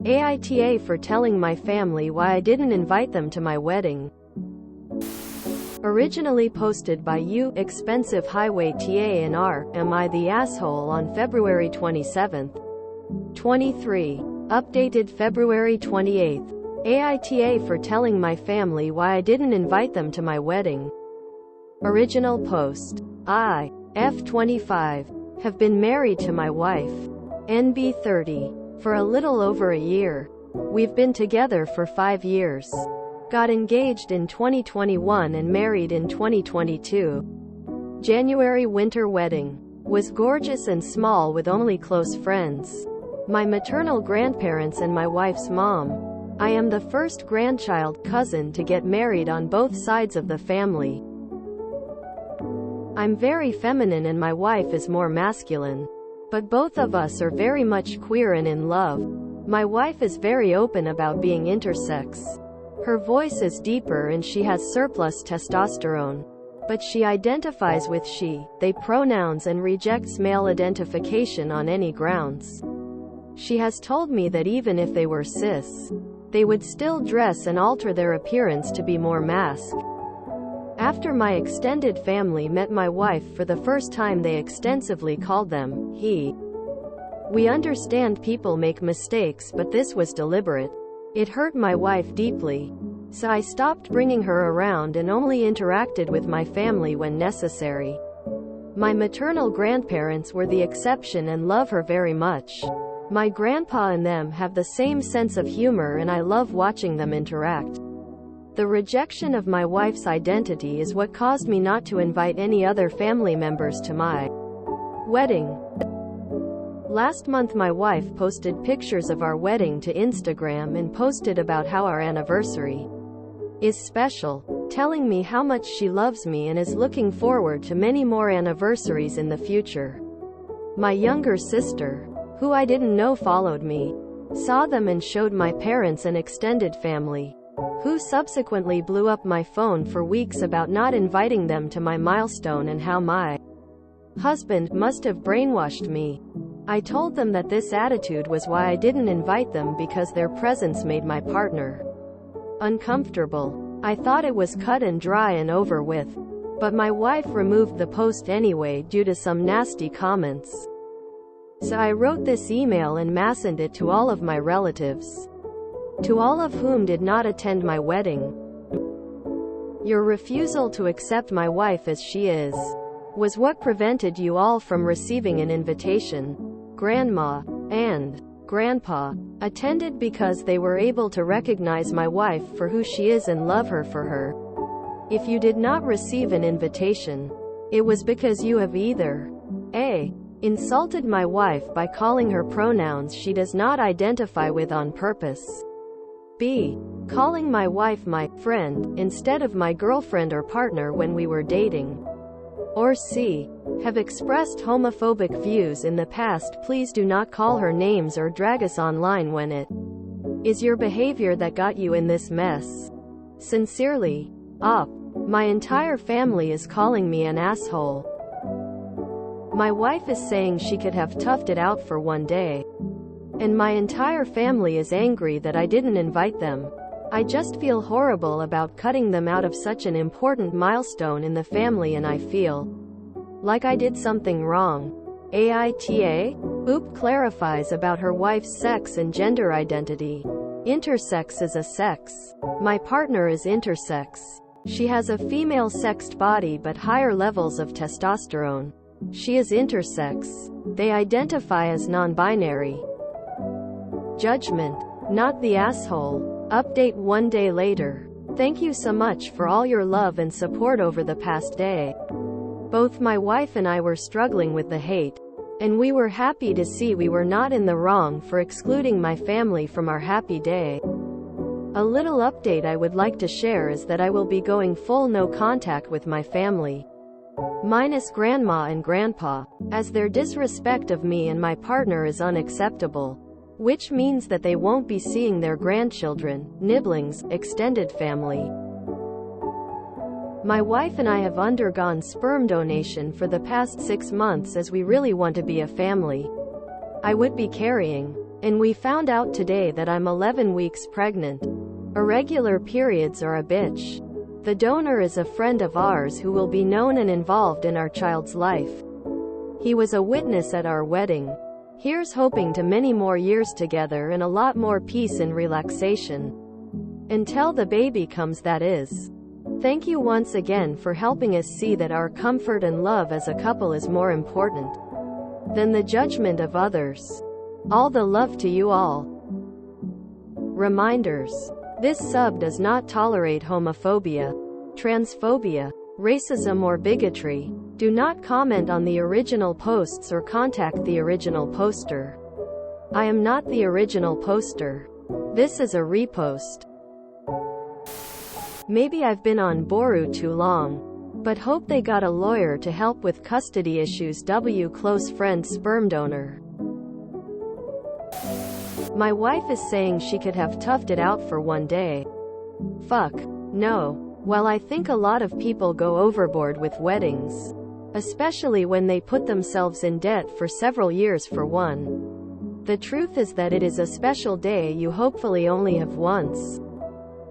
AITA for telling my family why I didn't invite them to my wedding. Originally posted by you, Expensive Highway TANR, Am I the Asshole on February 27, 23. Updated February 28. AITA for telling my family why I didn't invite them to my wedding. Original post. I, F25, have been married to my wife, NB30, for a little over a year. We've been together for 5 years. Got engaged in 2021 and married in 2022. January winter wedding. Was gorgeous and small with only close friends. My maternal grandparents and my wife's mom. I am the first grandchild cousin to get married on both sides of the family. I'm very feminine and my wife is more masculine. But both of us are very much queer and in love. My wife is very open about being intersex. Her voice is deeper and she has surplus testosterone. But she identifies with she, they pronouns and rejects male identification on any grounds. She has told me that even if they were cis, they would still dress and alter their appearance to be more masc. After my extended family met my wife for the first time, they extensively called them he. We understand people make mistakes, but this was deliberate. It hurt my wife deeply. So I stopped bringing her around and only interacted with my family when necessary. My maternal grandparents were the exception and love her very much. My grandpa and them have the same sense of humor and I love watching them interact. The rejection of my wife's identity is what caused me not to invite any other family members to my wedding. Last month my wife posted pictures of our wedding to Instagram and posted about how our anniversary is special, telling me how much she loves me and is looking forward to many more anniversaries in the future. My younger sister, who I didn't know followed me, saw them and showed my parents and extended family, who subsequently blew up my phone for weeks about not inviting them to my milestone and how my husband must have brainwashed me. I told them that this attitude was why I didn't invite them, because their presence made my partner uncomfortable. I thought it was cut and dry and over with. But my wife removed the post anyway due to some nasty comments. So I wrote this email and massed it to all of my relatives, to all of whom did not attend my wedding. Your refusal to accept my wife as she is was what prevented you all from receiving an invitation. Grandma and Grandpa attended because they were able to recognize my wife for who she is and love her for her. If you did not receive an invitation, it was because you have either A. insulted my wife by calling her pronouns she does not identify with on purpose, B. calling my wife my friend instead of my girlfriend or partner when we were dating, or C. have expressed homophobic views in the past. Please do not call her names or drag us online when it is your behavior that got you in this mess. Sincerely, Up. My entire family is calling me an asshole. My wife is saying she could have toughed it out for one day. And my entire family is angry that I didn't invite them. I just feel horrible about cutting them out of such an important milestone in the family, and I feel like I did something wrong. AITA? Oop clarifies about her wife's sex and gender identity. Intersex is a sex. My partner is intersex. She has a female-sexed body but higher levels of testosterone. She is intersex. They identify as non-binary. Judgment. Not the asshole. Update 1 day later. Thank you so much for all your love and support over the past day. Both my wife and I were struggling with the hate, and we were happy to see we were not in the wrong for excluding my family from our happy day. A little update I would like to share is that I will be going full no contact with my family, minus grandma and grandpa, as their disrespect of me and my partner is unacceptable, which means that they won't be seeing their grandchildren, nibblings, extended family. My wife and I have undergone sperm donation for the past 6 months as we really want to be a family. I would be carrying And we found out today that I'm 11 weeks pregnant. Irregular periods are a bitch. The donor is a friend of ours who will be known and involved in our child's life. He was a witness at our wedding. Here's hoping to many more years together and a lot more peace and relaxation. Until the baby comes, that is. Thank you once again for helping us see that our comfort and love as a couple is more important than the judgment of others. All the love to you all. Reminders. This sub does not tolerate homophobia, transphobia, racism or bigotry. Do not comment on the original posts or contact the original poster. I am not the original poster. This is a repost. Maybe I've been on Boru too long, but hope they got a lawyer to help with custody issues. Close friend sperm donor. My wife is saying she could have toughed it out for one day. Fuck. No. Well, I think a lot of people go overboard with weddings, especially when they put themselves in debt for several years for one. The truth is that it is a special day you hopefully only have once.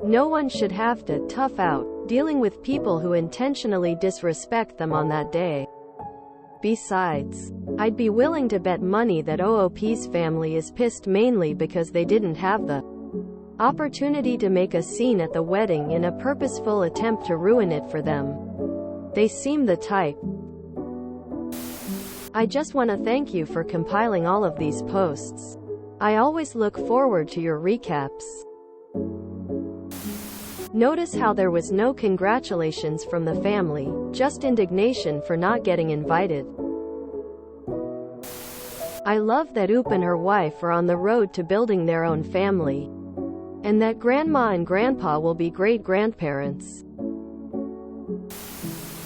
No one should have to tough out dealing with people who intentionally disrespect them on that day. Besides, I'd be willing to bet money that OOP's family is pissed mainly because they didn't have the opportunity to make a scene at the wedding in a purposeful attempt to ruin it for them. They seem the type. I just want to thank you for compiling all of these posts. I always look forward to your recaps. Notice how there was no congratulations from the family, just indignation for not getting invited. I love that Oop and her wife are on the road to building their own family, and that grandma and grandpa will be great-grandparents.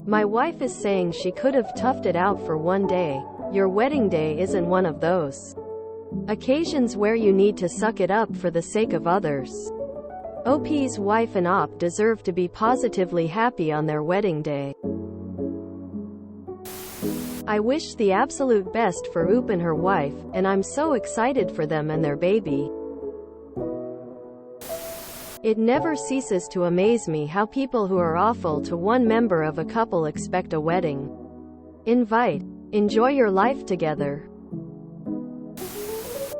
My wife is saying she could have toughed it out for one day. Your wedding day isn't one of those occasions where you need to suck it up for the sake of others. OP's wife and Op deserve to be positively happy on their wedding day. I wish the absolute best for Oop and her wife, and I'm so excited for them and their baby. It never ceases to amaze me how people who are awful to one member of a couple expect a wedding. Invite. Enjoy your life together.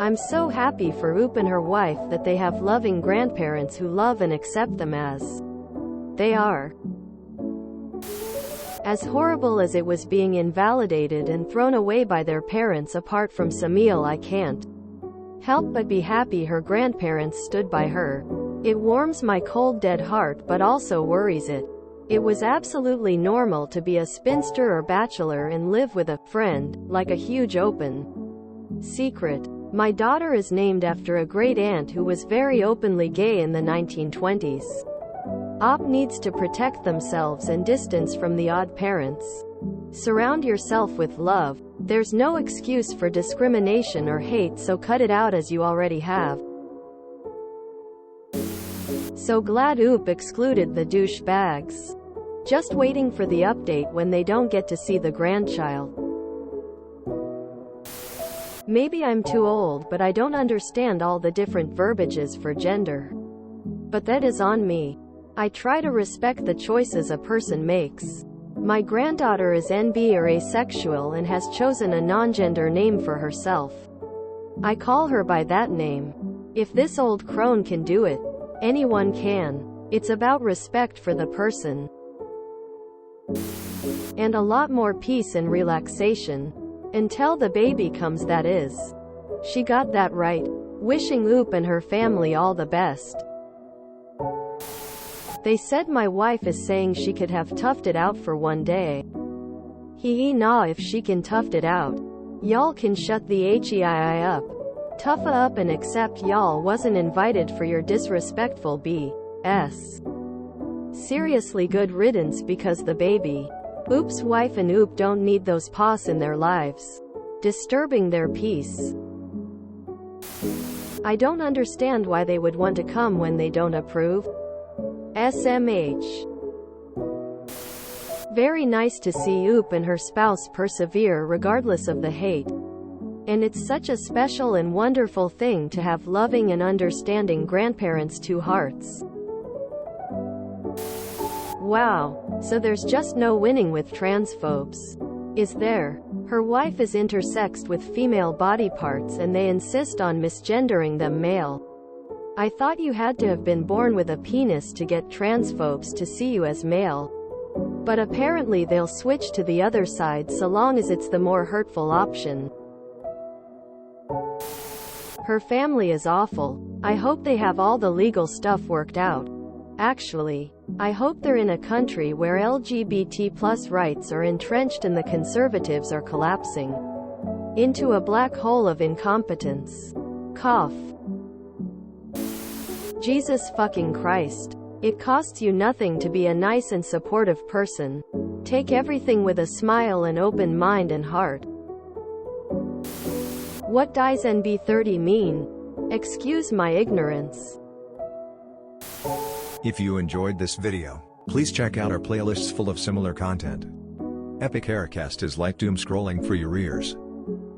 I'm so happy for Oop and her wife that they have loving grandparents who love and accept them as they are. As horrible as it was being invalidated and thrown away by their parents apart from Samil, I can't help but be happy her grandparents stood by her. It warms my cold dead heart but also worries it. It was absolutely normal to be a spinster or bachelor and live with a friend, like a huge open secret. My daughter is named after a great aunt who was very openly gay in the 1920s. Op needs to protect themselves and distance from the odd parents. Surround yourself with love. There's no excuse for discrimination or hate, so cut it out as you already have. So glad Oop excluded the douchebags. Just waiting for the update when they don't get to see the grandchild. Maybe I'm too old, but I don't understand all the different verbiages for gender. But that is on me. I try to respect the choices a person makes. My granddaughter is NB or asexual and has chosen a non-gender name for herself. I call her by that name. If this old crone can do it, anyone can. It's about respect for the person. And a lot more peace and relaxation. Until the baby comes, that is. She got that right. Wishing Oop and her family all the best. They said my wife is saying she could have toughed it out for one day. Nah, if she can toughed it out, y'all can shut the HEII up. Tough up and accept y'all wasn't invited for your disrespectful BS. Seriously, good riddance, because the baby, Oop's wife and Oop don't need those paws in their lives, disturbing their peace. I don't understand why they would want to come when they don't approve. SMH. Very nice to see Oop and her spouse persevere regardless of the hate. And it's such a special and wonderful thing to have loving and understanding grandparents. 2 hearts. Wow. So there's just no winning with transphobes. Is there? Her wife is intersexed with female body parts and they insist on misgendering them male. I thought you had to have been born with a penis to get transphobes to see you as male. But apparently they'll switch to the other side so long as it's the more hurtful option. Her family is awful. I hope they have all the legal stuff worked out. Actually, I hope they're in a country where LGBT+ rights are entrenched and the conservatives are collapsing into a black hole of incompetence. Cough. Jesus fucking Christ. It costs you nothing to be a nice and supportive person. Take everything with a smile and open mind and heart. What does NB30 mean? Excuse my ignorance. If you enjoyed this video, please check out our playlists full of similar content. Epic Aircast is like doom scrolling for your ears.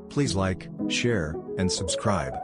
Please like, share, and subscribe.